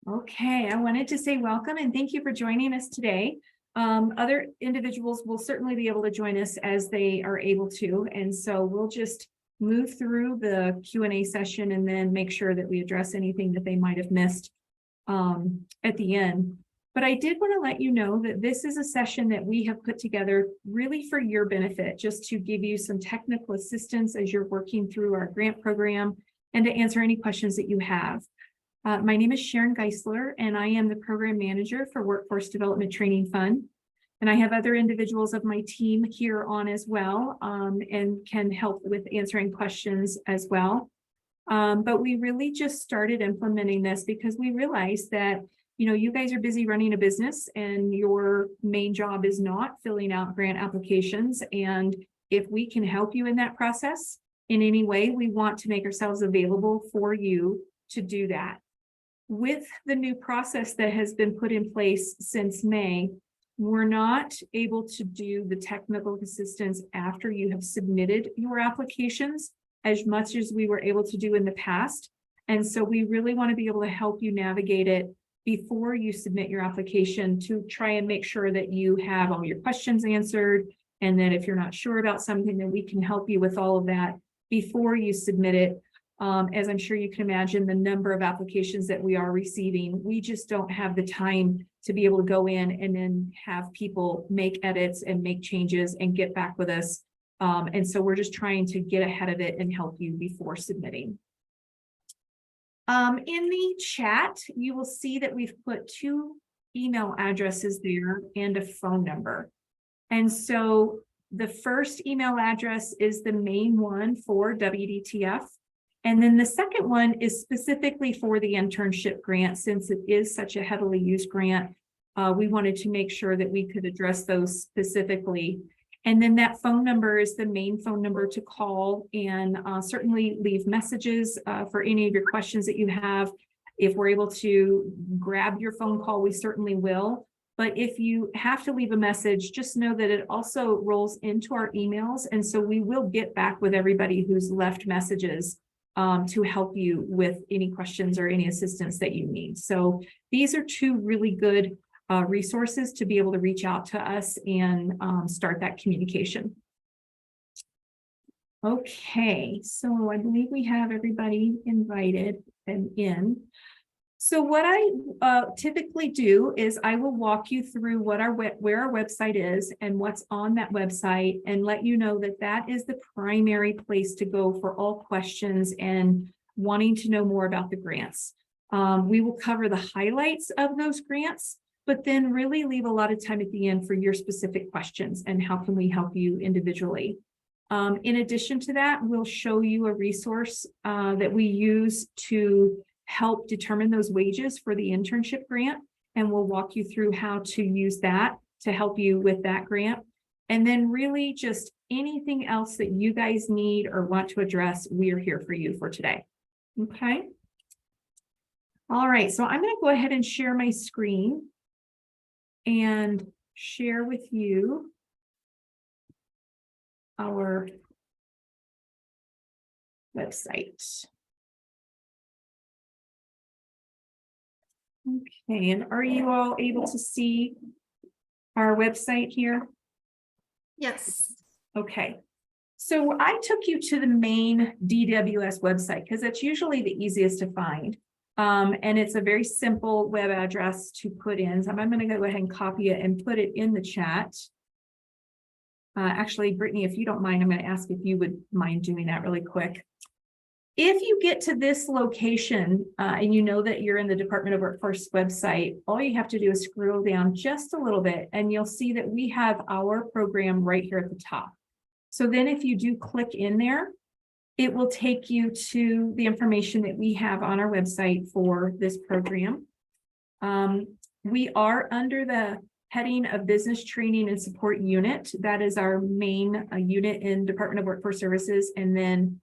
Okay, I wanted to say welcome and thank you for joining us today. Other individuals will certainly be able to join us as they are able to, and so we'll just move through the Q&A session and then make sure that we address anything that they might have missed at the end. But I did want to let you know that this is a session that we have put together really for your benefit, just to give you some technical assistance as you're working through our grant program and to answer any questions that you have. My name is Sharon Geisler, and I am the program manager for Workforce Development Training Fund. And I have other individuals of my team here on as well, and can help with answering questions as well. But we really just started implementing this because we realized that, you guys are busy running a business and your main job is not filling out grant applications. And if we can help you in that process in any way, we want to make ourselves available for you to do that. With the new process that has been put in place since May, we're not able to do the technical assistance after you have submitted your applications as much as we were able to do in the past. And so we really want to be able to help you navigate it before you submit your application to try and make sure that you have all your questions answered. And that if you're not sure about something, then we can help you with all of that before you submit it. As I'm sure you can imagine, the number of applications that we are receiving, we just don't have the time to be able to go in and then have people make edits and make changes and get back with us. And so we're just trying to get ahead of it and help you before submitting. In the chat, you will see that we've put 2 email addresses there and a phone number. And so the first email address is the main one for Wdtf. And then the second one is specifically for the internship grant. Since it is such a heavily used grant, we wanted to make sure that we could address those specifically. And then that phone number is the main phone number to call, and certainly leave messages for any of your questions that you have. If we're able to grab your phone call, we certainly will. But if you have to leave a message, just know that it also rolls into our emails. And so we will get back with everybody who's left messages to help you with any questions or any assistance that you need. So these are 2 really good resources to be able to reach out to us and start that communication. Okay, so I believe we have everybody invited and in. So what I typically do is I will walk you through what where our website is and what's on that website, and let you know that that is the primary place to go for all questions and wanting to know more about the grants. We will cover the highlights of those grants, but then really leave a lot of time at the end for your specific questions and how can we help you individually. In addition to that, we'll show you a resource that we use to help determine those wages for the internship grant, and we'll walk you through how to use that to help you with that grant. And then really just anything else that you guys need or want to address, we are here for you for today. Okay. All right, so I'm going to go ahead and share my screen and share with you our website. Okay, and are you all able to see our website here? Yes. Okay, so I took you to the main DWS website because that's usually the easiest to find. And it's a very simple web address to put in. So I'm going to go ahead and copy it and put it in the chat. Actually, Brittany, if you don't mind, I'm going to ask if you would mind doing that really quick. If you get to this location and you know that you're in the Department of Workforce website, all you have to do is scroll down just a little bit and you'll see that we have our program right here at the top. So then if you do click in there, it will take you to the information that we have on our website for this program. We are under the heading of Business Training and Support Unit. That is our main unit in Department of Workforce Services. And then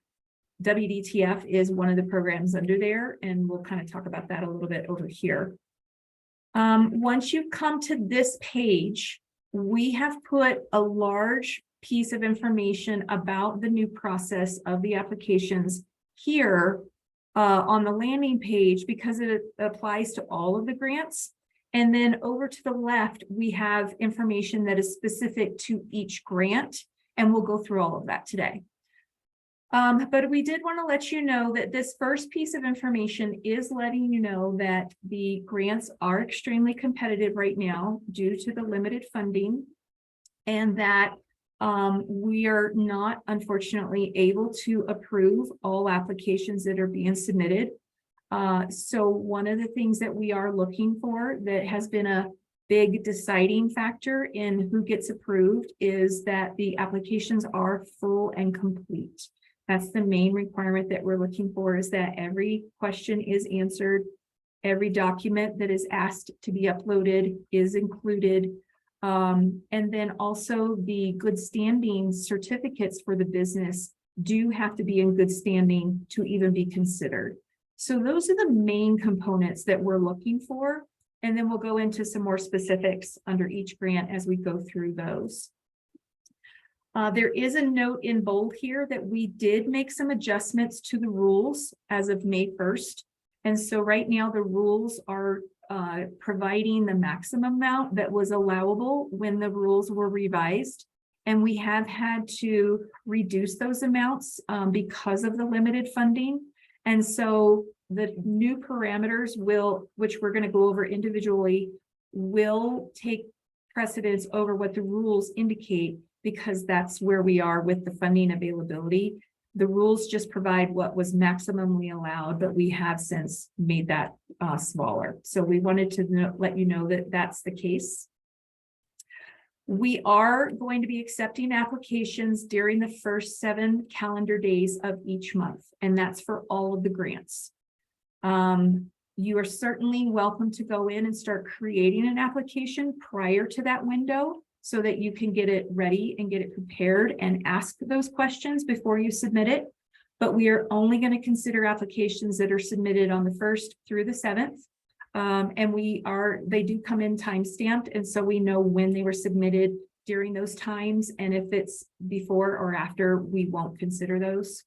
Wdtf is one of the programs under there, and we'll kind of talk about that a little bit over here. Once you come to this page, we have put a large piece of information about the new process of the applications here on the landing page because it applies to all of the grants. And then over to the left, we have information that is specific to each grant, and we'll go through all of that today. But we did want to let you know that this first piece of information is letting you know that the grants are extremely competitive right now due to the limited funding, and that we are not, unfortunately, able to approve all applications that are being submitted. So one of the things that we are looking for that has been a big deciding factor in who gets approved is that the applications are full and complete. That's the main requirement that we're looking for, is that every question is answered. Every document that is asked to be uploaded is included. And then also the good standing certificates for the business do have to be in good standing to even be considered. So those are the main components that we're looking for. And then we'll go into some more specifics under each grant as we go through those. There is a note in bold here that we did make some adjustments to the rules as of May 1st. And so right now the rules are providing the maximum amount that was allowable when the rules were revised. And we have had to reduce those amounts because of the limited funding. And so the new parameters will, which we're going to go over individually, will take precedence over what the rules indicate, because that's where we are with the funding availability. The rules just provide what was maximally allowed, but we have since made that smaller. So we wanted to let you know that that's the case. We are going to be accepting applications during the first 7 calendar days of each month, and that's for all of the grants. You are certainly welcome to go in and start creating an application prior to that window so that you can get it ready and get it prepared and ask those questions before you submit it. But we are only going to consider applications that are submitted on the 1st through the 7th. And they do come in time stamped. And so we know when they were submitted during those times. And if it's before or after, we won't consider those.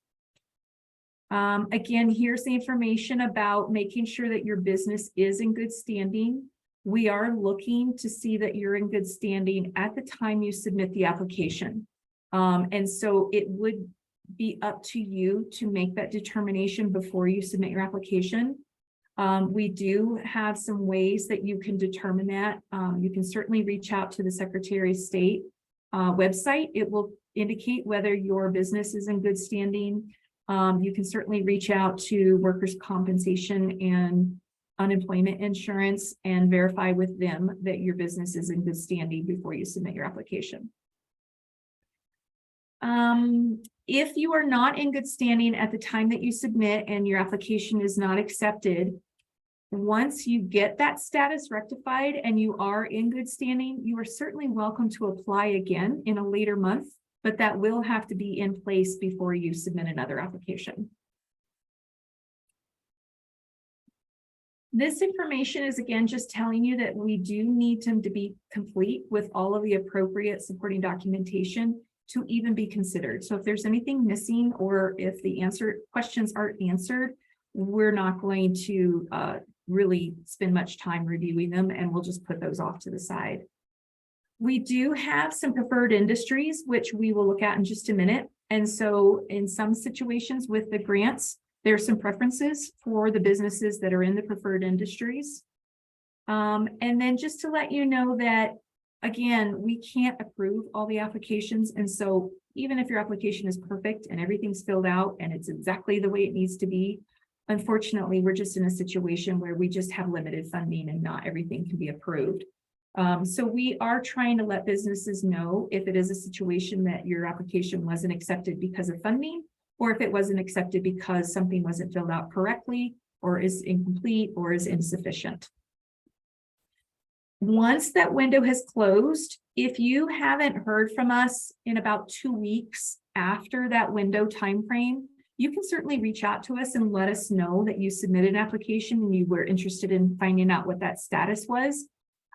Again, here's the information about making sure that your business is in good standing. We are looking to see that you're in good standing at the time you submit the application. And so it would be up to you to make that determination before you submit your application. We do have some ways that you can determine that. You can certainly reach out to the Secretary of State website. It will indicate whether your business is in good standing. You can certainly reach out to workers' compensation and unemployment insurance and verify with them that your business is in good standing before you submit your application. If you are not in good standing at the time that you submit and your application is not accepted, once you get that status rectified and you are in good standing, you are certainly welcome to apply again in a later month, but that will have to be in place before you submit another application. This information is again just telling you that we do need them to be complete with all of the appropriate supporting documentation to even be considered. So if there's anything missing or if the questions aren't answered, we're not going to really spend much time reviewing them, and we'll just put those off to the side. We do have some preferred industries, which we will look at in just a minute. And so in some situations with the grants, there's some preferences for the businesses that are in the preferred industries. And then just to let you know that, again, we can't approve all the applications. And so even if your application is perfect and everything's filled out and it's exactly the way it needs to be, unfortunately, we're just in a situation where we just have limited funding and not everything can be approved. So we are trying to let businesses know if it is a situation that your application wasn't accepted because of funding, or if it wasn't accepted because something wasn't filled out correctly, or is incomplete, or is insufficient. Once that window has closed, if you haven't heard from us in about 2 weeks after that window timeframe, you can certainly reach out to us and let us know that you submitted an application and you were interested in finding out what that status was.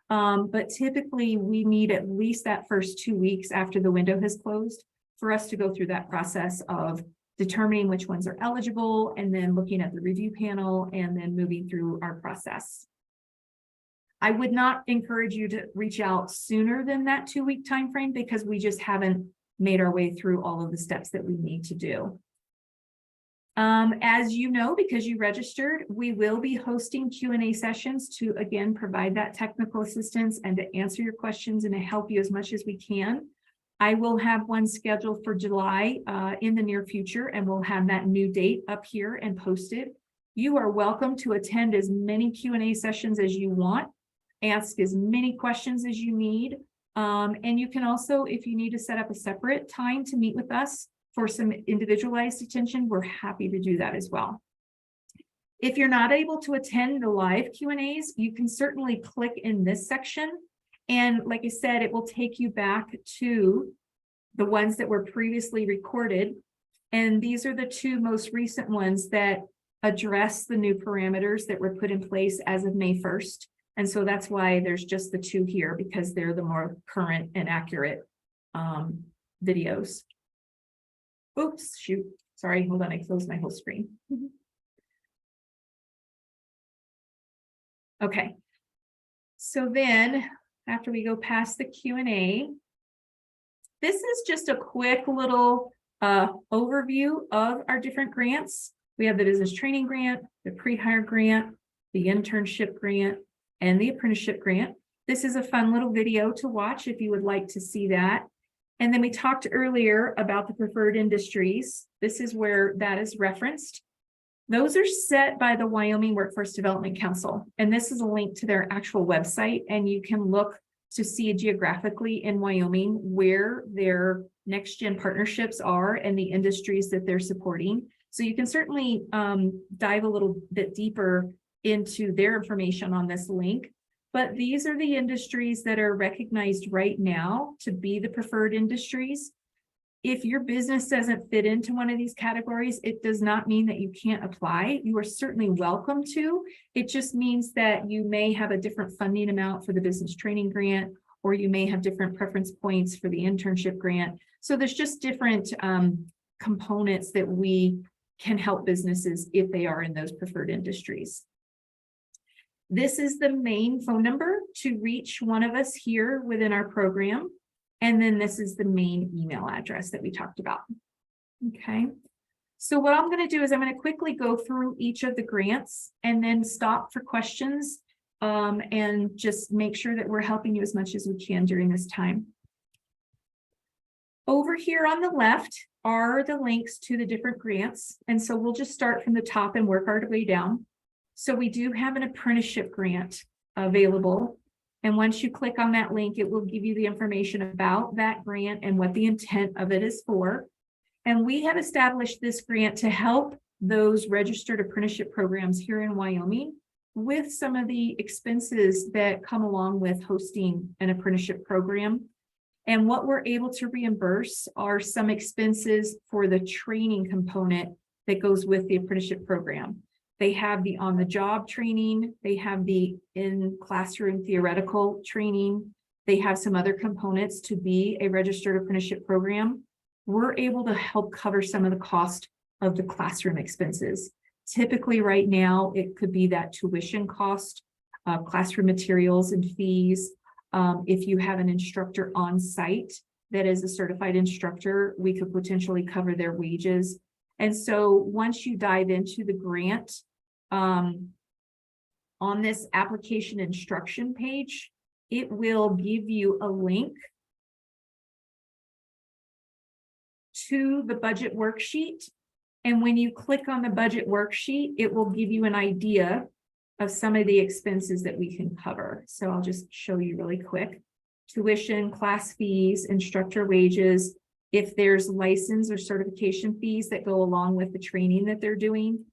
But typically we need at least that first 2 weeks after the window has closed for us to go through that process of determining which ones are eligible, and then looking at the review panel, and then moving through our process. I would not encourage you to reach out sooner than that 2-week time frame, because we just haven't made our way through all of the steps that we need to do. As you know, because you registered, we will be hosting Q&A sessions to, again, provide that technical assistance and to answer your questions and to help you as much as we can. I will have one scheduled for July in the near future, and we'll have that new date up here and posted. You are welcome to attend as many Q&A sessions as you want, ask as many questions as you need. And you can also, if you need to set up a separate time to meet with us for some individualized attention, we're happy to do that as well. If you're not able to attend the live Q&As, you can certainly click in this section. And like I said, it will take you back to the ones that were previously recorded. And these are the 2 most recent ones that address the new parameters that were put in place as of May 1st. And so that's why there's just the 2 here, because they're the more current and accurate videos. Oops, shoot. Sorry, hold on. I closed my whole screen. Okay. So then after we go past the Q&A, this is just a quick little overview of our different grants. We have the business training grant, the pre-hire grant, the internship grant, and the apprenticeship grant. This is a fun little video to watch if you would like to see that. And then we talked earlier about the preferred industries. This is where that is referenced. Those are set by the Wyoming Workforce Development Council. And this is a link to their actual website. And you can look to see geographically in Wyoming where their next gen partnerships are and the industries that they're supporting. So you can certainly dive a little bit deeper into their information on this link. But these are the industries that are recognized right now to be the preferred industries. If your business doesn't fit into one of these categories, it does not mean that you can't apply. You are certainly welcome to. It just means that you may have a different funding amount for the business training grant, or you may have different preference points for the internship grant. So there's just different components that we can help businesses if they are in those preferred industries. This is the main phone number to reach one of us here within our program. And then this is the main email address that we talked about. Okay. So what I'm going to do is I'm going to quickly go through each of the grants and then stop for questions and just make sure that we're helping you as much as we can during this time. Over here on the left are the links to the different grants. And so we'll just start from the top and work our way down. So we do have an apprenticeship grant available. And once you click on that link, it will give you the information about that grant and what the intent of it is for. And we have established this grant to help those registered apprenticeship programs here in Wyoming with some of the expenses that come along with hosting an apprenticeship program. And what we're able to reimburse are some expenses for the training component that goes with the apprenticeship program. They have the on-the-job training, they have the in-classroom theoretical training, they have some other components to be a registered apprenticeship program. We're able to help cover some of the cost of the classroom expenses. Typically right now, it could be that tuition cost, classroom materials and fees. If you have an instructor on site that is a certified instructor, we could potentially cover their wages. And so once you dive into the grant, on this application instruction page, it will give you a link to the budget worksheet. And when you click on the budget worksheet, it will give you an idea of some of the expenses that we can cover. So I'll just show you really quick. Tuition, class fees, instructor wages. If there's license or certification fees that go along with the training that they're doing,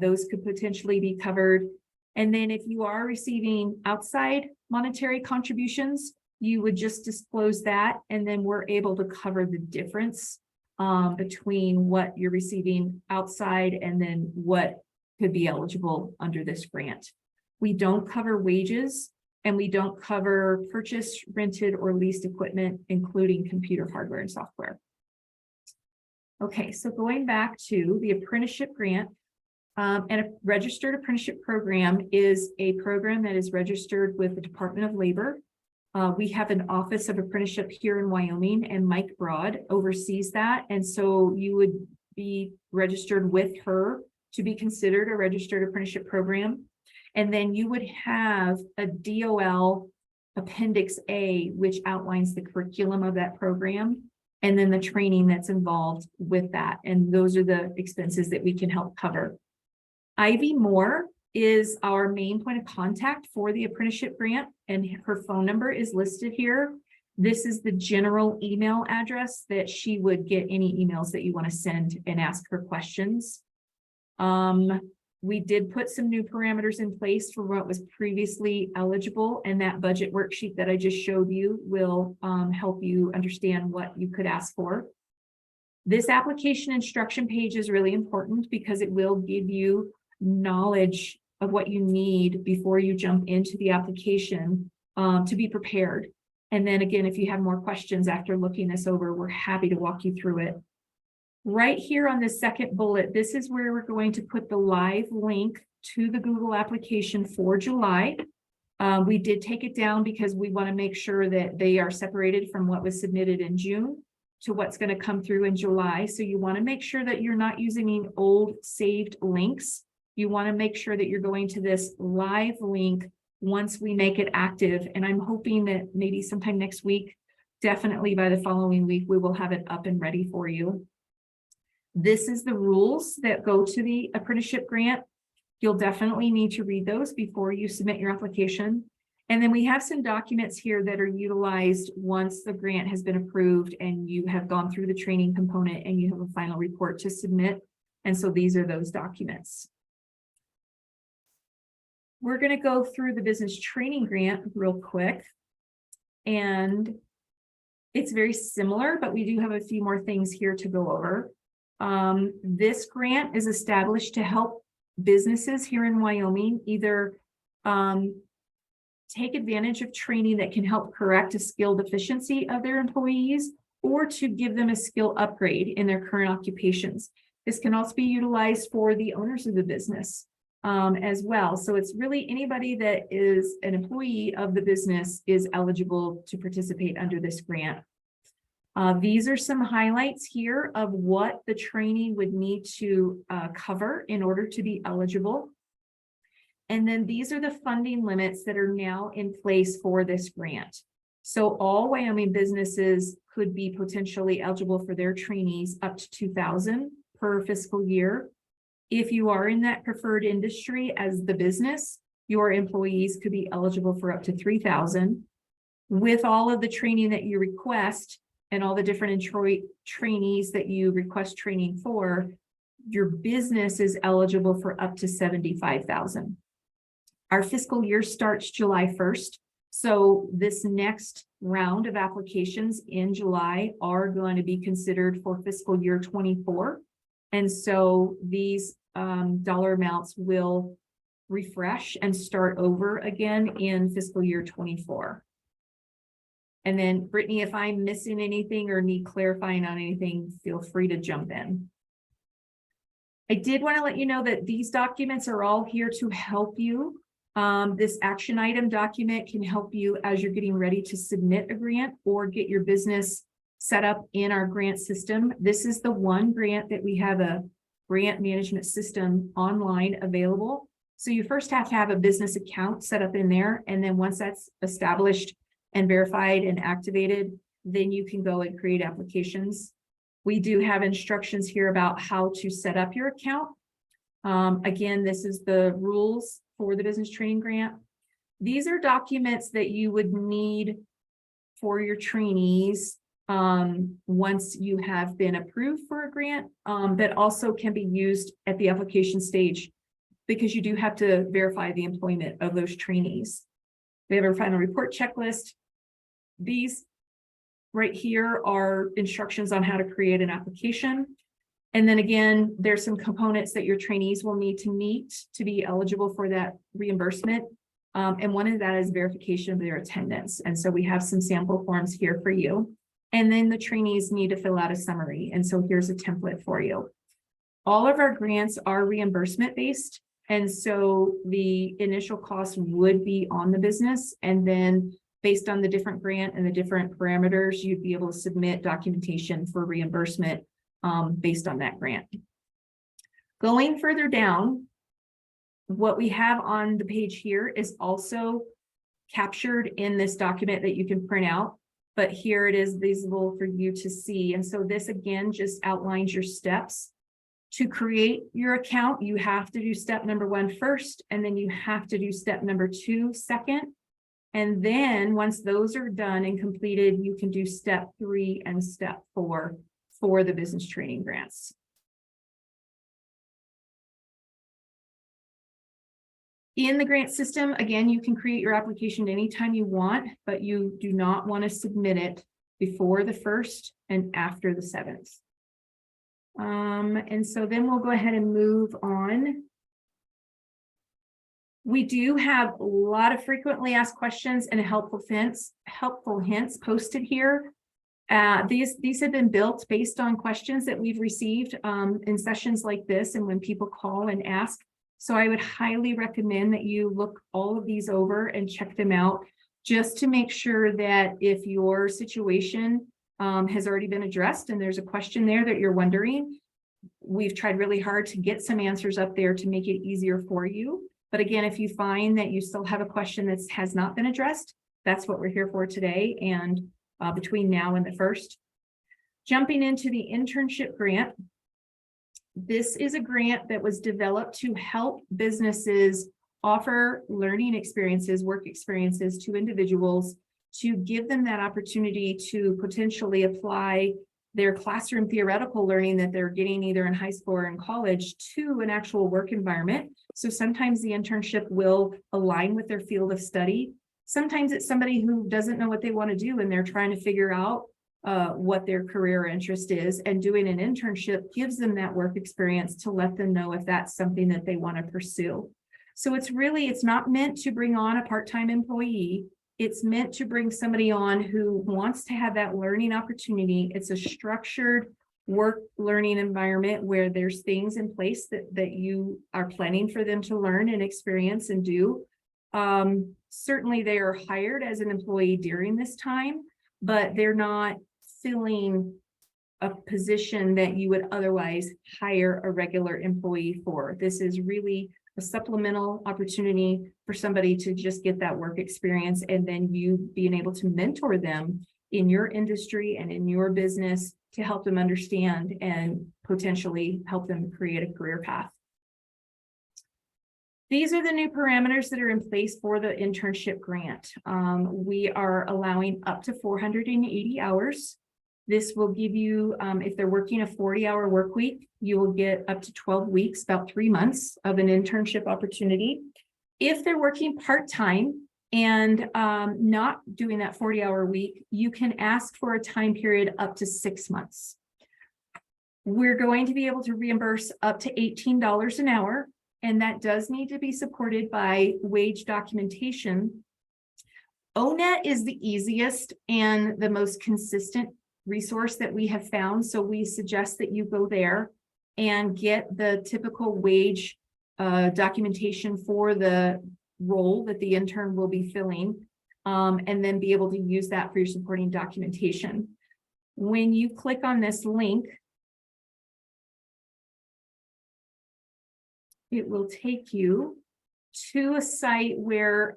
those could potentially be covered. And then if you are receiving outside monetary contributions, you would just disclose that. And then we're able to cover the difference between what you're receiving outside and then what could be eligible under this grant. We don't cover wages and we don't cover purchased, rented, or leased equipment, including computer hardware and software. Okay, so going back to the apprenticeship grant, and a registered apprenticeship program is a program that is registered with the Department of Labor. We have an Office of Apprenticeship here in Wyoming, and Mike Broad oversees that. And so you would be registered with her to be considered a registered apprenticeship program. And then you would have a DOL Appendix A, which outlines the curriculum of that program, and then the training that's involved with that. And those are the expenses that we can help cover. Ivy Moore is our main point of contact for the apprenticeship grant, and her phone number is listed here. This is the general email address that she would get any emails that you want to send and ask her questions. We did put some new parameters in place for what was previously eligible, and that budget worksheet that I just showed you will help you understand what you could ask for. This application instruction page is really important because it will give you knowledge of what you need before you jump into the application to be prepared. And then again, if you have more questions after looking this over, we're happy to walk you through it. Right here on the second bullet, this is where we're going to put the live link to the Google application for July. We did take it down because we want to make sure that they are separated from what was submitted in June to what's going to come through in July. So you want to make sure that you're not using any old saved links. You want to make sure that you're going to this live link once we make it active. And I'm hoping that maybe sometime next week, definitely by the following week, we will have it up and ready for you. This is the rules that go to the apprenticeship grant. You'll definitely need to read those before you submit your application. And then we have some documents here that are utilized once the grant has been approved and you have gone through the training component and you have a final report to submit. And so these are those documents. We're going to go through the business training grant real quick. And it's very similar, but we do have a few more things here to go over. This grant is established to help businesses here in Wyoming either take advantage of training that can help correct a skill deficiency of their employees or to give them a skill upgrade in their current occupations. This can also be utilized for the owners of the business as well. So it's really anybody that is an employee of the business is eligible to participate under this grant. These are some highlights here of what the training would need to cover in order to be eligible. And then these are the funding limits that are now in place for this grant. So all Wyoming businesses could be potentially eligible for their trainees up to $2,000 per fiscal year. If you are in that preferred industry as the business, your employees could be eligible for up to $3,000. With all of the training that you request and all the different trainees that you request training for, your business is eligible for up to $75,000. Our fiscal year starts July 1st. So this next round of applications in July are going to be considered for fiscal year 24. And so these dollar amounts will refresh and start over again in fiscal year 24. And then Brittany, if I'm missing anything or need clarifying on anything, feel free to jump in. I did want to let you know that these documents are all here to help you. This action item document can help you as you're getting ready to submit a grant or get your business set up in our grant system. This is the one grant that we have a grant management system online available. So you first have to have a business account set up in there. And then once that's established and verified and activated, then you can go and create applications. We do have instructions here about how to set up your account. Again, this is the rules for the business training grant. These are documents that you would need for your trainees once you have been approved for a grant, that also can be used at the application stage because you do have to verify the employment of those trainees. We have our final report checklist. These right here are instructions on how to create an application. And then again, there's some components that your trainees will need to meet to be eligible for that reimbursement. And one of that is verification of their attendance. And so we have some sample forms here for you. And then the trainees need to fill out a summary. And so here's a template for you. All of our grants are reimbursement based. And so the initial cost would be on the business. And then based on the different grant and the different parameters, you'd be able to submit documentation for reimbursement based on that grant. Going further down, what we have on the page here is also captured in this document that you can print out, but here it is visible for you to see. And so this again just outlines your steps. To create your account, you have to do step number 1 first, and then you have to do step number 2 second. And then once those are done and completed, you can do step 3 and step 4 for the business training grants. In the grant system, again, you can create your application anytime you want, but you do not want to submit it before the 1st and after the 7th. And so then we'll go ahead and move on. We do have a lot of frequently asked questions and helpful hints posted here. These have been built based on questions that we've received in sessions like this and when people call and ask. So I would highly recommend that you look all of these over and check them out just to make sure that if your situation has already been addressed and there's a question there that you're wondering, we've tried really hard to get some answers up there to make it easier for you. But again, if you find that you still have a question that has not been addressed, that's what we're here for today and between now and the 1st. Jumping into the internship grant. This is a grant that was developed to help businesses offer learning experiences, work experiences to individuals to give them that opportunity to potentially apply their classroom theoretical learning that they're getting either in high school or in college to an actual work environment. So sometimes the internship will align with their field of study. Sometimes it's somebody who doesn't know what they want to do and they're trying to figure out what their career interest is, and doing an internship gives them that work experience to let them know if that's something that they want to pursue. So it's not meant to bring on a part-time employee. It's meant to bring somebody on who wants to have that learning opportunity. It's a structured work learning environment where there's things in place that you are planning for them to learn and experience and do. Certainly they are hired as an employee during this time, but they're not filling a position that you would otherwise hire a regular employee for. This is really a supplemental opportunity for somebody to just get that work experience, and then you being able to mentor them in your industry and in your business to help them understand and potentially help them create a career path. These are the new parameters that are in place for the internship grant. We are allowing up to 480 hours. This will give you, if they're working a 40-hour work week, you will get up to 12 weeks, about 3 months of an internship opportunity. If they're working part-time and not doing that 40-hour week, you can ask for a time period up to 6 months. We're going to be able to reimburse up to $18 an hour, and that does need to be supported by wage documentation. ONET is the easiest and the most consistent resource that we have found. So we suggest that you go there and get the typical wage documentation for the role that the intern will be filling, and then be able to use that for your supporting documentation. When you click on this link, it will take you to a site where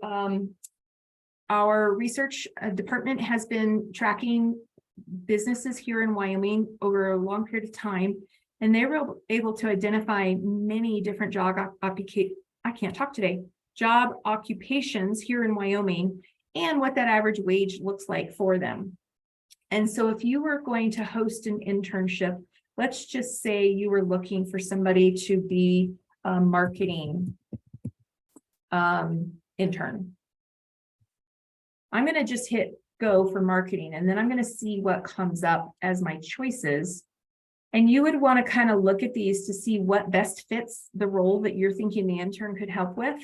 our research department has been tracking businesses here in Wyoming over a long period of time, and they were able to identify many different job occupations here in Wyoming and what that average wage looks like for them. And so if you were going to host an internship, let's just say you were looking for somebody to be a marketing intern. I'm going to just hit go for marketing, and then I'm going to see what comes up as my choices. And you would want to kind of look at these to see what best fits the role that you're thinking the intern could help with.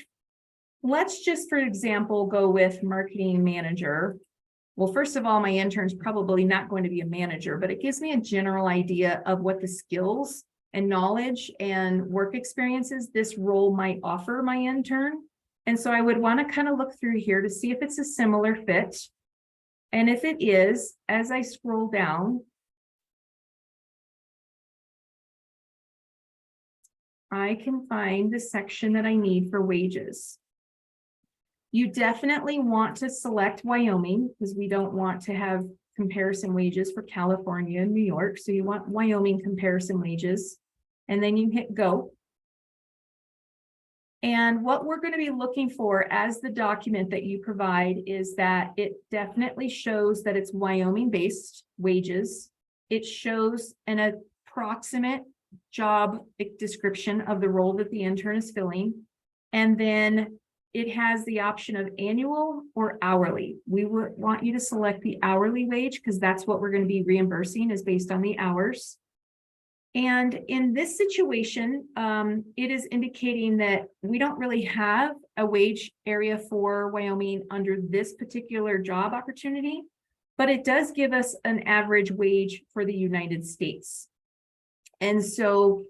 Let's just, for example, go with marketing manager. Well, first of all, my intern's probably not going to be a manager, but it gives me a general idea of what the skills and knowledge and work experiences this role might offer my intern. And so I would want to kind of look through here to see if it's a similar fit. And if it is, as I scroll down, I can find the section that I need for wages. You definitely want to select Wyoming because we don't want to have comparison wages for California and New York. So you want Wyoming comparison wages, and then you hit go. And what we're going to be looking for as the document that you provide is that it definitely shows that it's Wyoming-based wages. It shows an approximate job description of the role that the intern is filling. And then it has the option of annual or hourly. We would want you to select the hourly wage because that's what we're going to be reimbursing is based on the hours. And in this situation, it is indicating that we don't really have a wage area for Wyoming under this particular job opportunity, but it does give us an average wage for the United States. And so,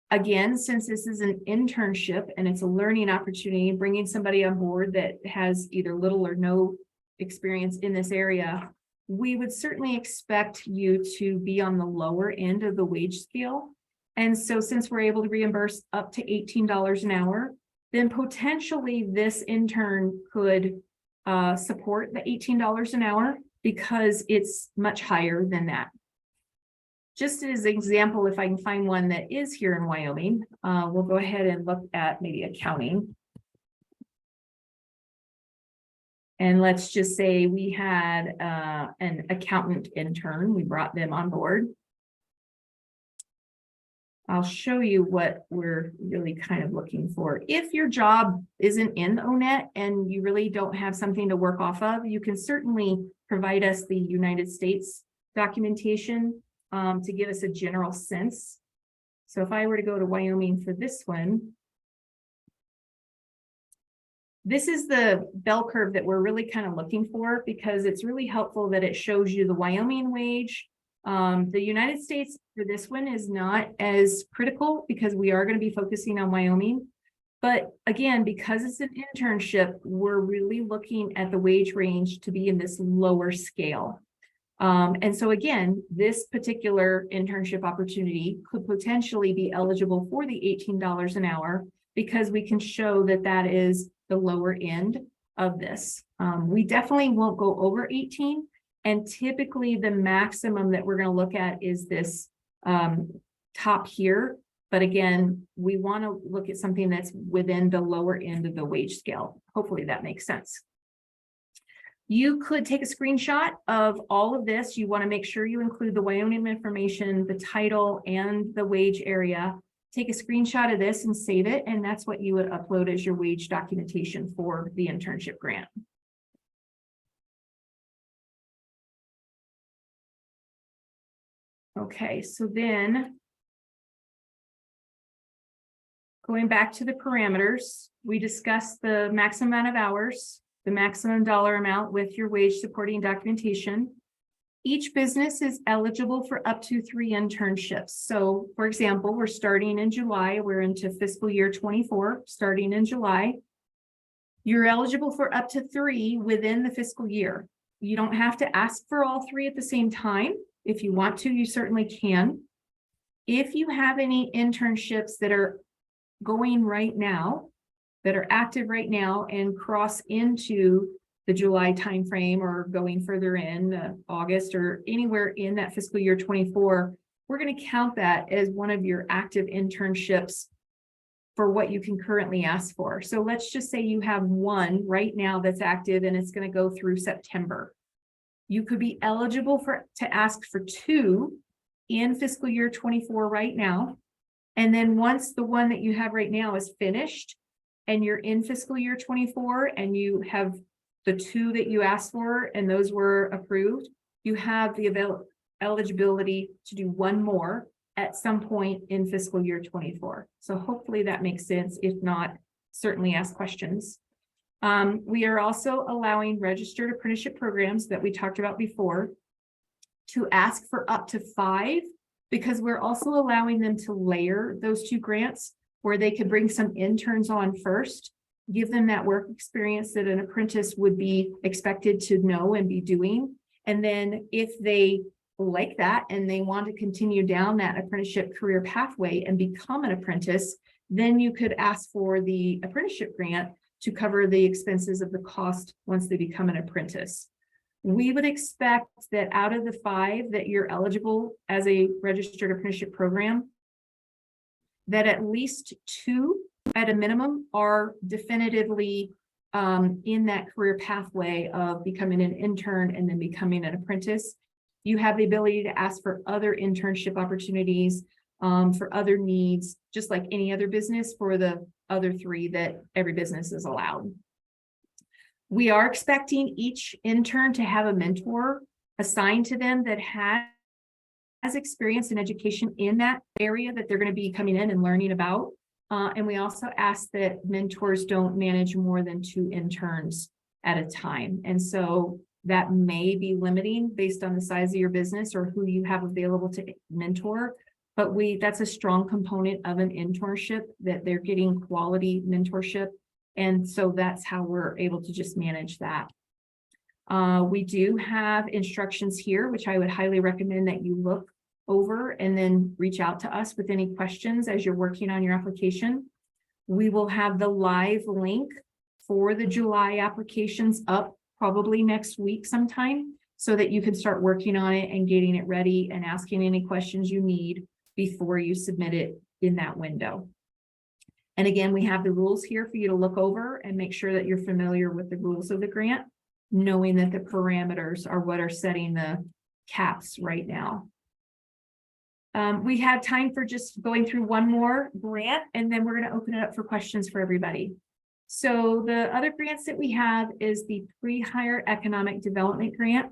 again, since this is an internship and it's a learning opportunity, bringing somebody on board that has either little or no experience in this area, we would certainly expect you to be on the lower end of the wage scale. And so since we're able to reimburse up to $18 an hour, then potentially this intern could support the $18 an hour because it's much higher than that. Just as an example, if I can find one that is here in Wyoming, we'll go ahead and look at maybe accounting. And let's just say we had an accountant intern. We brought them on board. I'll show you what we're really kind of looking for. If your job isn't in ONET and you really don't have something to work off of, you can certainly provide us the United States documentation to give us a general sense. So if I were to go to Wyoming for this one, this is the bell curve that we're really kind of looking for because it's really helpful that it shows you the Wyoming wage. The United States for this one is not as critical because we are going to be focusing on Wyoming. But again, because it's an internship, we're really looking at the wage range to be in this lower scale. And so again, this particular internship opportunity could potentially be eligible for the $18 an hour because we can show that that is the lower end of this. We definitely won't go over 18, and typically the maximum that we're going to look at is this top here. But again, we want to look at something that's within the lower end of the wage scale. Hopefully that makes sense. You could take a screenshot of all of this. You want to make sure you include the Wyoming information, the title, and the wage area. Take a screenshot of this and save it, and that's what you would upload as your wage documentation for the internship grant. Okay, so then going back to the parameters, we discussed the maximum amount of hours, the maximum dollar amount with your wage supporting documentation. Each business is eligible for up to 3 internships. So for example, we're starting in July. We're into fiscal year 24, starting in July. You're eligible for up to 3 within the fiscal year. You don't have to ask for all 3 at the same time. If you want to, you certainly can. If you have any internships that are going right now, that are active right now and cross into the July timeframe or going further in August or anywhere in that fiscal year 24, we're going to count that as one of your active internships for what you can currently ask for. So let's just say you have 1 right now that's active and it's going to go through September. You could be eligible to ask for 2 in fiscal year 24 right now. And then once the one that you have right now is finished and you're in fiscal year 24 and you have the 2 that you asked for and those were approved, you have the eligibility to do 1 more at some point in fiscal year 24. So hopefully that makes sense. If not, certainly ask questions. We are also allowing registered apprenticeship programs that we talked about before to ask for up to 5, because we're also allowing them to layer those 2 grants where they could bring some interns on first, give them that work experience that an apprentice would be expected to know and be doing. And then if they like that and they want to continue down that apprenticeship career pathway and become an apprentice, then you could ask for the apprenticeship grant to cover the expenses of the cost once they become an apprentice. We would expect that out of the 5 that you're eligible as a registered apprenticeship program, that at least 2 at a minimum are definitively in that career pathway of becoming an intern and then becoming an apprentice. You have the ability to ask for other internship opportunities, for other needs, just like any other business for the other 3 that every business is allowed. We are expecting each intern to have a mentor assigned to them that has experience in education in that area that they're going to be coming in and learning about. And we also ask that mentors don't manage more than 2 interns at a time. And so that may be limiting based on the size of your business or who you have available to mentor. But that's a strong component of an internship, that they're getting quality mentorship. And so that's how we're able to just manage that. We do have instructions here, which I would highly recommend that you look over and then reach out to us with any questions as you're working on your application. We will have the live link for the July applications up probably next week sometime, so that you can start working on it and getting it ready and asking any questions you need before you submit it in that window. And again, we have the rules here for you to look over and make sure that you're familiar with the rules of the grant, knowing that the parameters are what are setting the caps right now. We have time for just going through one more grant, and then we're going to open it up for questions for everybody. So the other grants that we have is the Pre-Hire Economic Development Grant.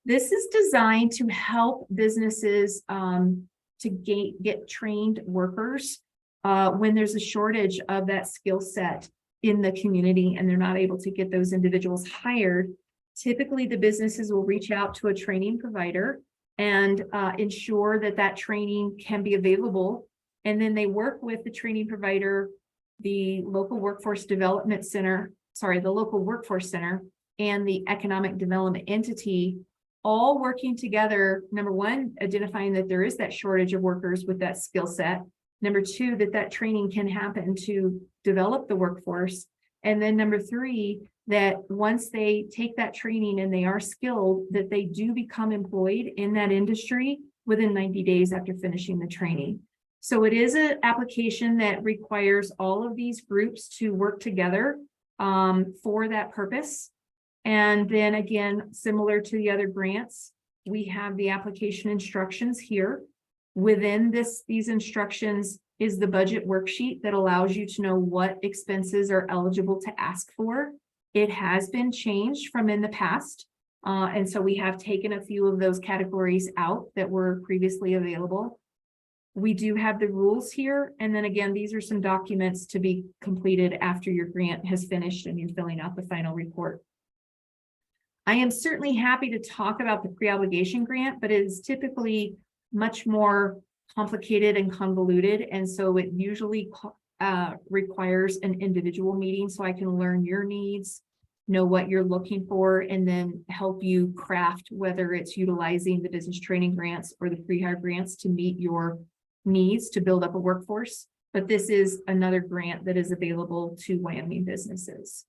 This is designed to help businesses to get trained workers when there's a shortage of that skill set in the community and they're not able to get those individuals hired. Typically, the businesses will reach out to a training provider and ensure that that training can be available. And then they work with the training provider, the local workforce development center, the local workforce center, and the economic development entity, all working together. Number 1, identifying that there is that shortage of workers with that skill set. Number 2, that training can happen to develop the workforce. And then number 3, that once they take that training and they are skilled, that they do become employed in that industry within 90 days after finishing the training. So it is an application that requires all of these groups to work together for that purpose. And then again, similar to the other grants, we have the application instructions here. Within these instructions is the budget worksheet that allows you to know what expenses are eligible to ask for. It has been changed from in the past. And so we have taken a few of those categories out that were previously available. We do have the rules here. And then again, these are some documents to be completed after your grant has finished and you're filling out the final report. I am certainly happy to talk about the pre-obligation grant, but it is typically much more complicated and convoluted. And so it usually requires an individual meeting so I can learn your needs, know what you're looking for, and then help you craft whether it's utilizing the business training grants or the pre-hire grants to meet your needs to build up a workforce. But this is another grant that is available to Wyoming businesses.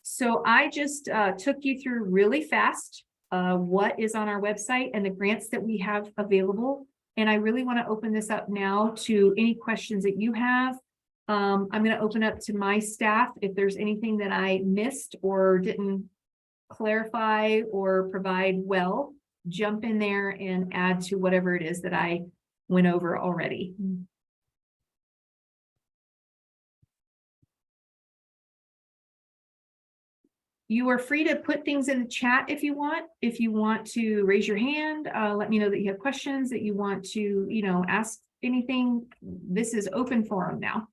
So I just took you through really fast what is on our website and the grants that we have available. And I really want to open this up now to any questions that you have. I'm going to open up to my staff. If there's anything that I missed or didn't clarify or provide well, jump in there and add to whatever it is that I went over already. You are free to put things in the chat if you want. If you want to raise your hand, let me know that you have questions, that you want to, ask anything. This is open forum now.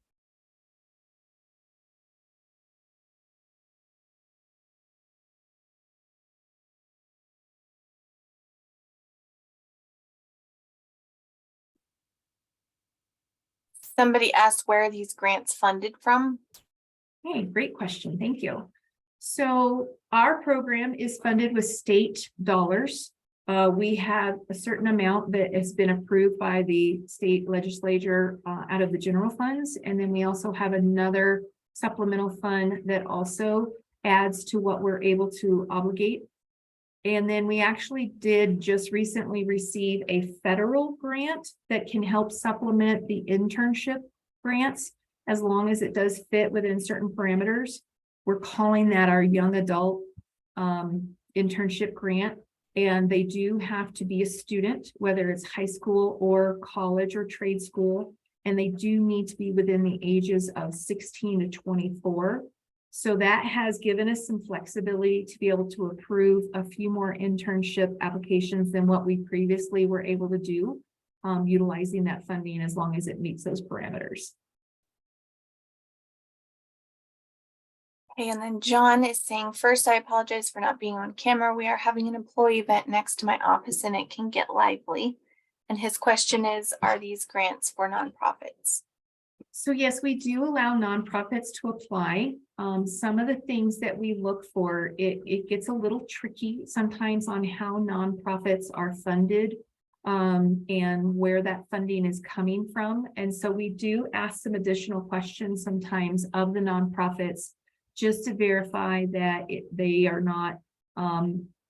Somebody asked where are these grants funded from? Hey, great question. Thank you. So our program is funded with state dollars. We have a certain amount that has been approved by the state legislature out of the general funds. And then we also have another supplemental fund that also adds to what we're able to obligate. And then we actually did just recently receive a federal grant that can help supplement the internship grants as long as it does fit within certain parameters. We're calling that our young adult internship grant. And they do have to be a student, whether it's high school or college or trade school. And they do need to be within the ages of 16 to 24. So that has given us some flexibility to be able to approve a few more internship applications than what we previously were able to do, utilizing that funding as long as it meets those parameters. Okay, and then John is saying, first, I apologize for not being on camera. We are having an employee event next to my office and it can get lively. And his question is, are these grants for nonprofits? So yes, we do allow nonprofits to apply. Some of the things that we look for, it gets a little tricky sometimes on how nonprofits are funded and where that funding is coming from. And so we do ask some additional questions sometimes of the nonprofits just to verify that they are not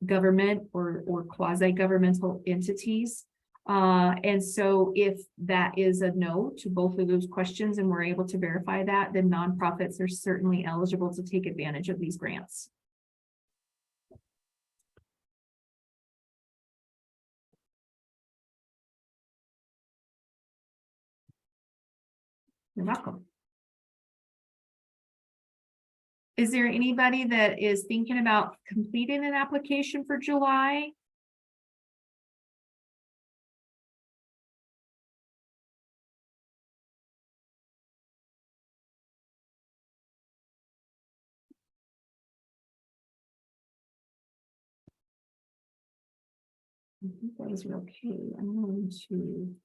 government or quasi-governmental entities. And so if that is a no to both of those questions and we're able to verify that, then nonprofits are certainly eligible to take advantage of these grants. You're welcome. Is there anybody that is thinking about completing an application for July? I think those are okay. I'm going to.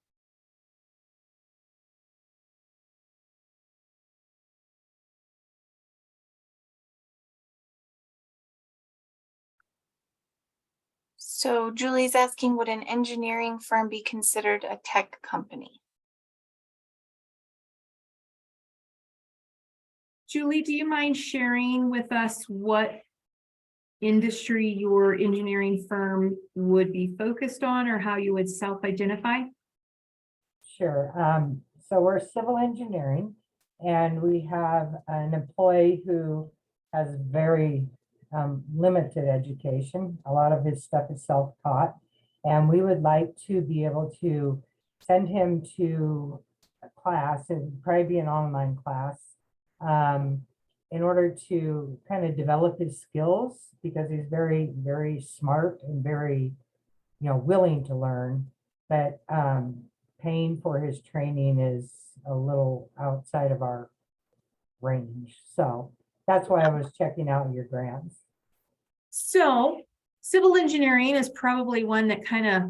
So Julie's asking, would an engineering firm be considered a tech company? Julie, do you mind sharing with us what industry your engineering firm would be focused on or how you would self-identify? Sure. So we're civil engineering and we have an employee who has very limited education. A lot of his stuff is self-taught. And we would like to be able to send him to a class, it would probably be an online class, in order to kind of develop his skills because he's very, very smart and very, willing to learn. But paying for his training is a little outside of our range. So that's why I was checking out your grants. So civil engineering is probably one that kind of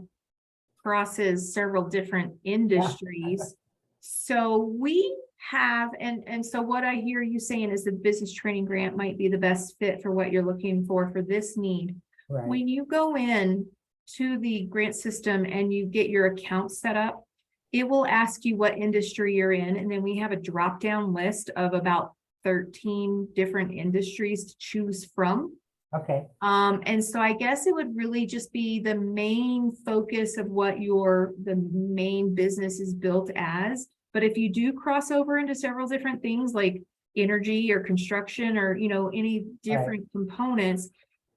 crosses several different industries. So we have, and so what I hear you saying is the business training grant might be the best fit for what you're looking for this need. Right. When you go in to the grant system and you get your account set up, it will ask you what industry you're in. And then we have a drop-down list of about 13 different industries to choose from. Okay. And so I guess it would really just be the main focus of what the main business is built as. But if you do cross over into several different things like energy or construction or, any different components,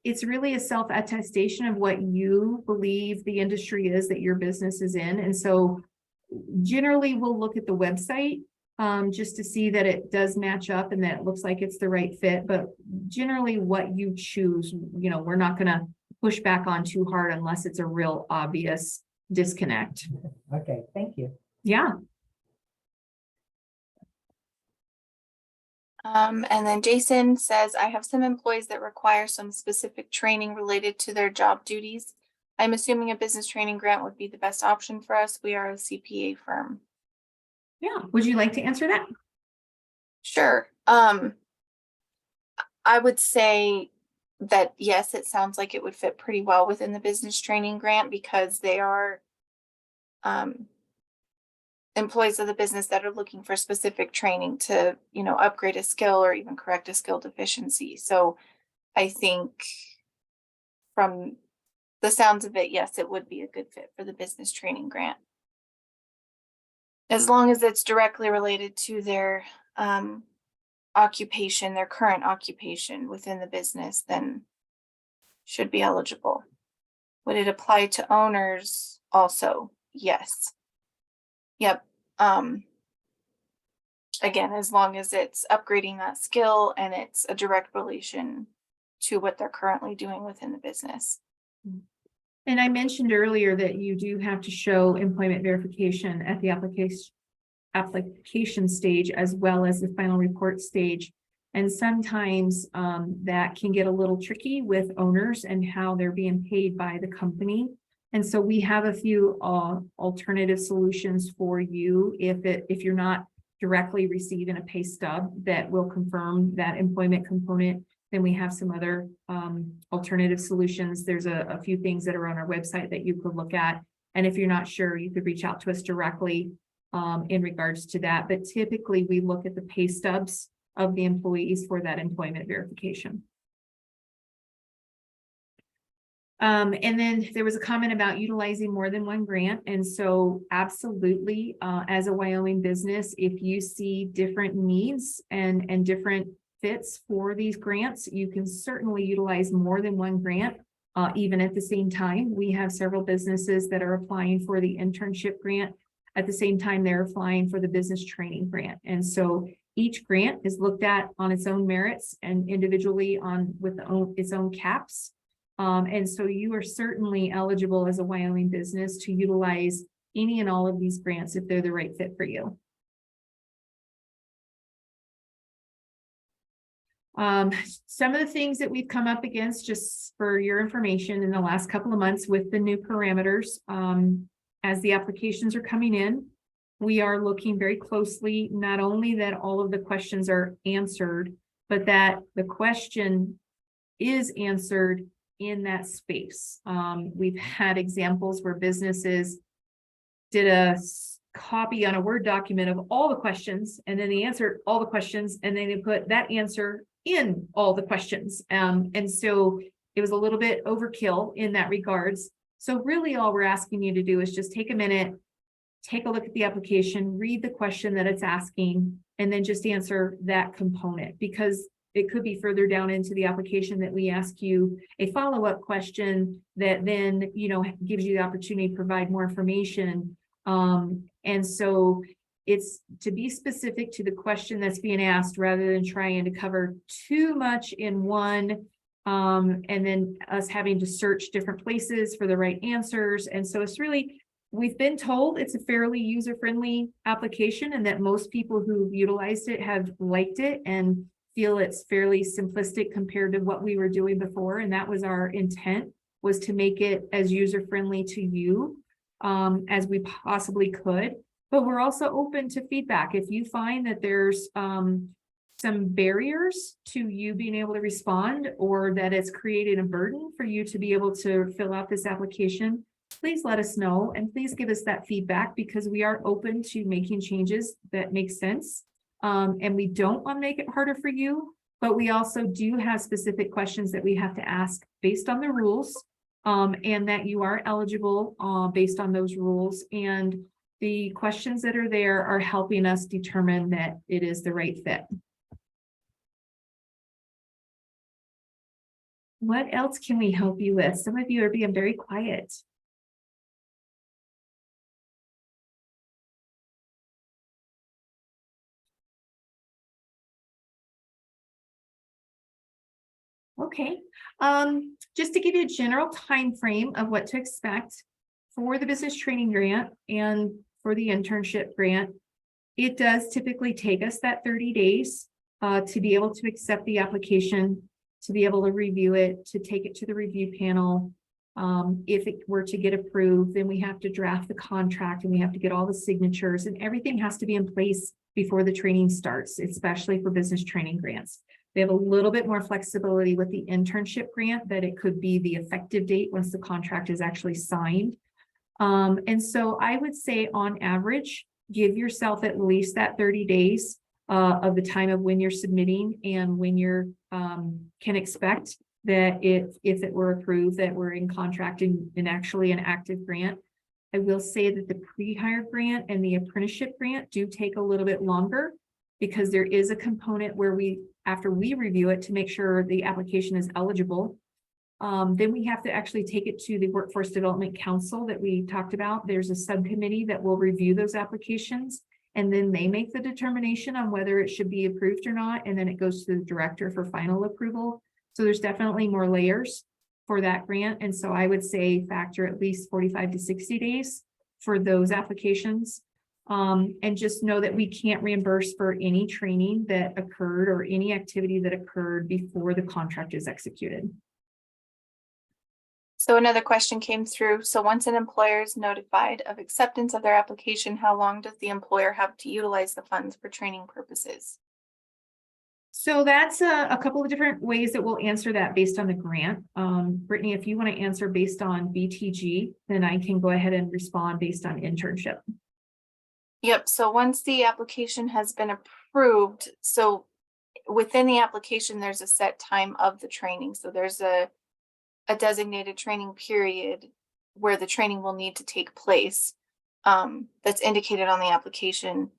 it's really a self-attestation of what you believe the industry is that your business is in. And so generally we'll look at the website just to see that it does match up and that it looks like it's the right fit. But generally what you choose, we're not going to push back on too hard unless it's a real obvious disconnect. Okay, thank you. Yeah. And then Jason says, I have some employees that require some specific training related to their job duties. I'm assuming a business training grant would be the best option for us. We are a CPA firm. Yeah, would you like to answer that? Sure. I would say that yes, it sounds like it would fit pretty well within the business training grant because they are employees of the business that are looking for specific training to, upgrade a skill or even correct a skill deficiency. So I think from the sounds of it, yes, it would be a good fit for the business training grant. As long as it's directly related to their occupation, their current occupation within the business, then should be eligible. Would it apply to owners also? Yes. Yep. Again, as long as it's upgrading that skill and it's a direct relation to what they're currently doing within the business. And I mentioned earlier that you do have to show employment verification at the application stage as well as the final report stage. And sometimes that can get a little tricky with owners and how they're being paid by the company. And so we have a few alternative solutions for you if you're not directly receiving a pay stub that will confirm that employment component. Then we have some other alternative solutions. There's a few things that are on our website that you could look at. And if you're not sure, you could reach out to us directly in regards to that. But typically we look at the pay stubs of the employees for that employment verification. And then there was a comment about utilizing more than one grant. And so absolutely, as a Wyoming business, if you see different needs and different fits for these grants, you can certainly utilize more than one grant, even at the same time. We have several businesses that are applying for the internship grant. At the same time, they're applying for the business training grant. And so each grant is looked at on its own merits and individually with its own caps. And so you are certainly eligible as a Wyoming business to utilize any and all of these grants if they're the right fit for you. Some of the things that we've come up against, just for your information, in the last couple of months with the new parameters, as the applications are coming in, we are looking very closely, not only that all of the questions are answered, but that the question is answered in that space. We've had examples where businesses did a copy on a Word document of all the questions, and then they answered all the questions, and then they put that answer in all the questions. And so it was a little bit overkill in that regards. So really all we're asking you to do is just take a minute, take a look at the application, read the question that it's asking, and then just answer that component, because it could be further down into the application that we ask you a follow-up question that then, gives you the opportunity to provide more information. And so it's to be specific to the question that's being asked rather than trying to cover too much in one, and then us having to search different places for the right answers. And so it's really, we've been told it's a fairly user-friendly application and that most people who've utilized it have liked it and feel it's fairly simplistic compared to what we were doing before. And that was our intent, was to make it as user-friendly to you as we possibly could. But we're also open to feedback. If you find that there's some barriers to you being able to respond, or that it's created a burden for you to be able to fill out this application, please let us know and please give us that feedback, because we are open to making changes that make sense. And we don't want to make it harder for you, but we also do have specific questions that we have to ask based on the rules, and that you are eligible based on those rules. And the questions that are there are helping us determine that it is the right fit. What else can we help you with? Some of you are being very quiet. Okay, just to give you a general time frame of what to expect for the business training grant and for the internship grant, it does typically take us that 30 days to be able to accept the application, to be able to review it, to take it to the review panel, If it were to get approved, then we have to draft the contract and we have to get all the signatures, and everything has to be in place before the training starts, especially for business training grants. They have a little bit more flexibility with the internship grant, that it could be the effective date once the contract is actually signed. And so I would say on average, give yourself at least that 30 days of the time of when you're submitting and when you're can expect that if it were approved, that we're in contract and actually an active grant. I will say that the pre-hire grant and the apprenticeship grant do take a little bit longer, because there is a component where after we review it to make sure the application is eligible, then we have to actually take it to the Workforce Development Council that we talked about. There's a subcommittee that will review those applications, and then they make the determination on whether it should be approved or not, and then it goes to the director for final approval. So there's definitely more layers for that grant, and so I would say factor at least 45 to 60 days for those applications. And just know that we can't reimburse for any training that occurred or any activity that occurred before the contract is executed. So another question came through. So once an employer is notified of acceptance of their application, how long does the employer have to utilize the funds for training purposes? So that's a couple of different ways that we'll answer that based on the grant. Brittany, if you want to answer based on BTG, then I can go ahead and respond based on internship. Yep. So once the application has been approved, so within the application, there's a set time of the training. So there's a designated training period where the training will need to take place, that's indicated on the application.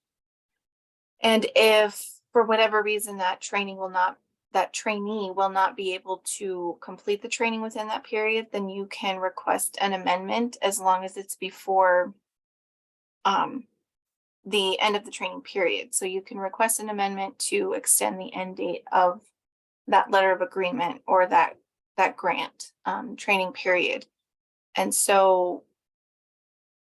And if for whatever reason that trainee will not be able to complete the training within that period, then you can request an amendment as long as it's before the end of the training period. So you can request an amendment to extend the end date of that letter of agreement or that grant training period. And so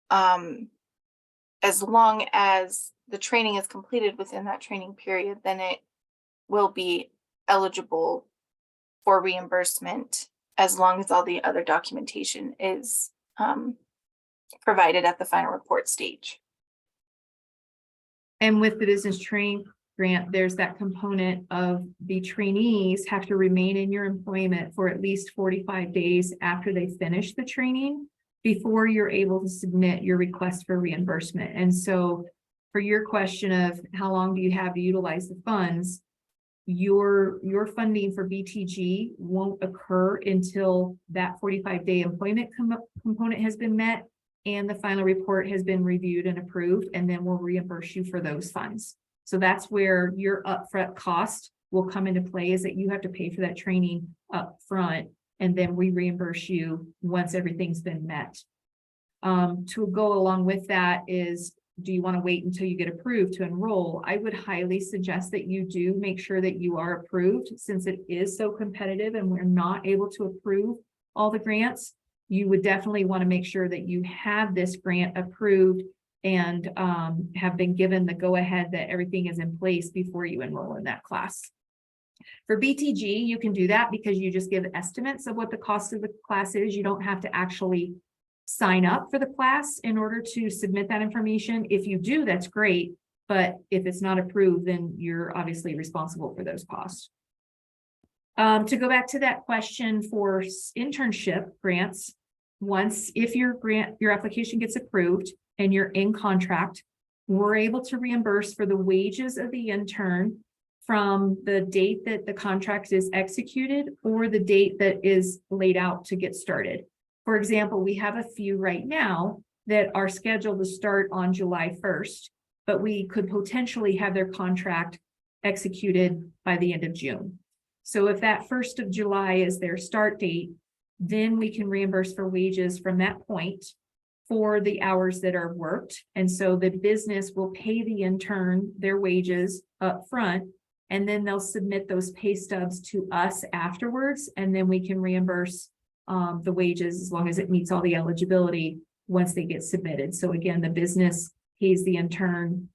as long as the training is completed within that training period, then it will be eligible for reimbursement as long as all the other documentation is provided at the final report stage. And with the business training grant, there's that component of the trainees have to remain in your employment for at least 45 days after they finish the training before you're able to submit your request for reimbursement. And so for your question of how long do you have to utilize the funds, your funding for BTG won't occur until that 45-day employment component has been met and the final report has been reviewed and approved, and then we'll reimburse you for those funds. So that's where your upfront cost will come into play, is that you have to pay for that training up front, and then we reimburse you once everything's been met. To go along with that is, do you want to wait until you get approved to enroll? I would highly suggest that you do make sure that you are approved, since it is so competitive and we're not able to approve all the grants. You would definitely want to make sure that you have this grant approved and have been given the go-ahead that everything is in place before you enroll in that class. For BTG, you can do that because you just give estimates of what the cost of the class is. You don't have to actually sign up for the class in order to submit that information. If you do, that's great. But if it's not approved, then you're obviously responsible for those costs. To go back to that question for internship grants, if your application gets approved and you're in contract, we're able to reimburse for the wages of the intern from the date that the contract is executed or the date that is laid out to get started. For example, we have a few right now that are scheduled to start on July 1st, but we could potentially have their contract executed by the end of June. So if that 1st of July is their start date, then we can reimburse for wages from that point for the hours that are worked. And so the business will pay the intern their wages up front, and then they'll submit those pay stubs to us afterwards. And then we can reimburse the wages as long as it meets all the eligibility once they get submitted. So again, the business pays the intern,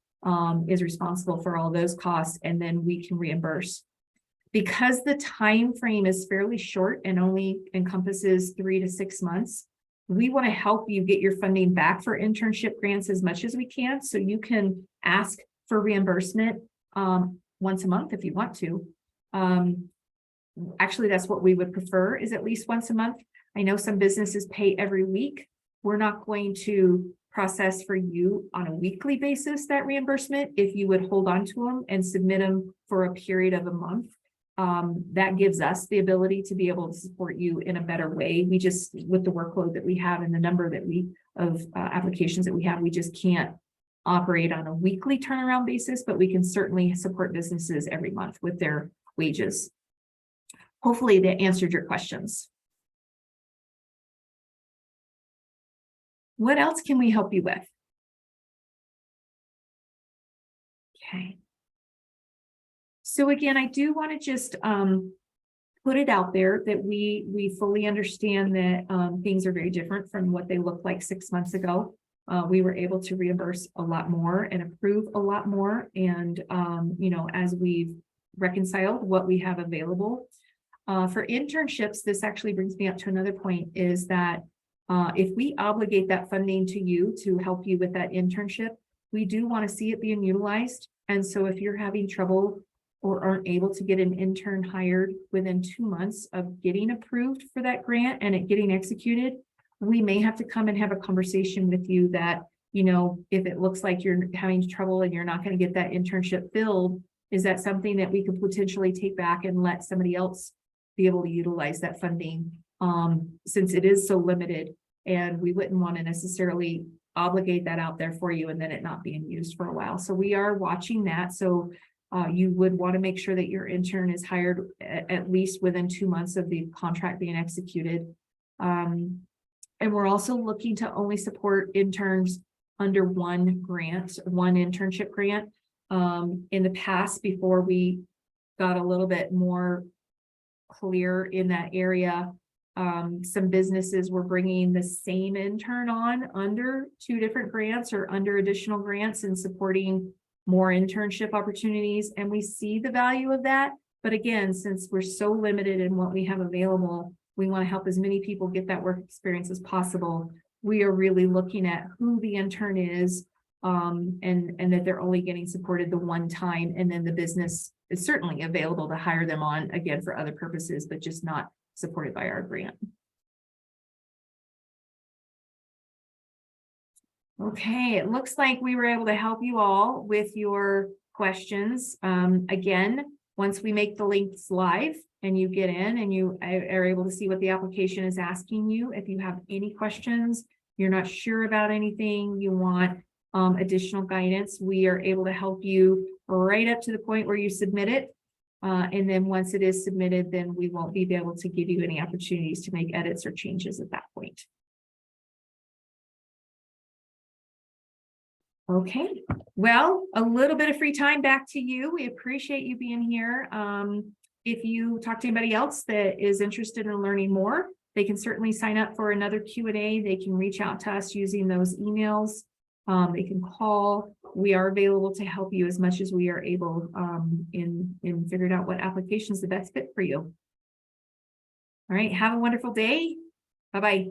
is responsible for all those costs, and then we can reimburse. Because the time frame is fairly short and only encompasses 3 to 6 months, we want to help you get your funding back for internship grants as much as we can, so you can ask for reimbursement once a month if you want to. Actually, that's what we would prefer, is at least once a month. I know some businesses pay every week. We're not going to process for you on a weekly basis that reimbursement. If you would hold on to them and submit them for a period of a month, that gives us the ability to be able to support you in a better way. We just, with the workload that we have and the number that of applications that we have, we just can't operate on a weekly turnaround basis, but we can certainly support businesses every month with their wages. Hopefully that answered your questions. What else can we help you with? Okay. So again, I do want to just put it out there that we fully understand that things are very different from what they looked like 6 months ago. We were able to reimburse a lot more and approve a lot more. And, you know, as we've reconciled what we have available for internships, this actually brings me up to another point, is that if we obligate that funding to you to help you with that internship, we do want to see it being utilized. And so if you're having trouble or aren't able to get an intern hired within 2 months of getting approved for that grant and it getting executed, we may have to come and have a conversation with you that, you know, if it looks like you're having trouble and you're not going to get that internship filled, is that something that we could potentially take back and let somebody else be able to utilize that funding, since it is so limited, and we wouldn't want to necessarily obligate that out there for you and then it not being used for a while. So we are watching that. So you would want to make sure that your intern is hired at least within 2 months of the contract being executed. And we're also looking to only support interns under one internship grant. In the past, before we got a little bit more clear in that area, some businesses were bringing the same intern on under 2 different grants or under additional grants and supporting more internship opportunities. And we see the value of that. But again, since we're so limited in what we have available, we want to help as many people get that work experience as possible. We are really looking at who the intern is, and that they're only getting supported the one time, and then the business is certainly available to hire them on again for other purposes, but just not supported by our grant. Okay, it looks like we were able to help you all with your questions. Again, once we make the links live and you get in and you are able to see what the application is asking you, if you have any questions, you're not sure about anything, you want additional guidance, we are able to help you right up to the point where you submit it. And then once it is submitted, then we won't be able to give you any opportunities to make edits or changes at that point. Okay, well, a little bit of free time back to you. We appreciate you being here. If you talk to anybody else that is interested in learning more, they can certainly sign up for another Q&A. They can reach out to us using those emails. They can call. We are available to help you as much as we are able in figuring out what application is the best fit for you. All right, have a wonderful day. Bye-bye.